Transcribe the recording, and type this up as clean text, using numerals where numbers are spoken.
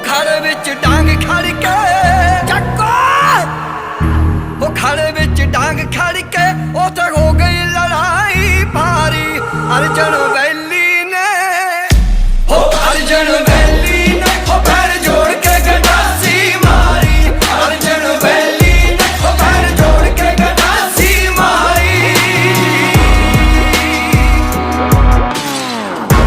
खाड़े विच डांग खड़ के चक्को वो खाड़े विच डांग खड़ के उते हो गई लड़ाई भारी। अर्जन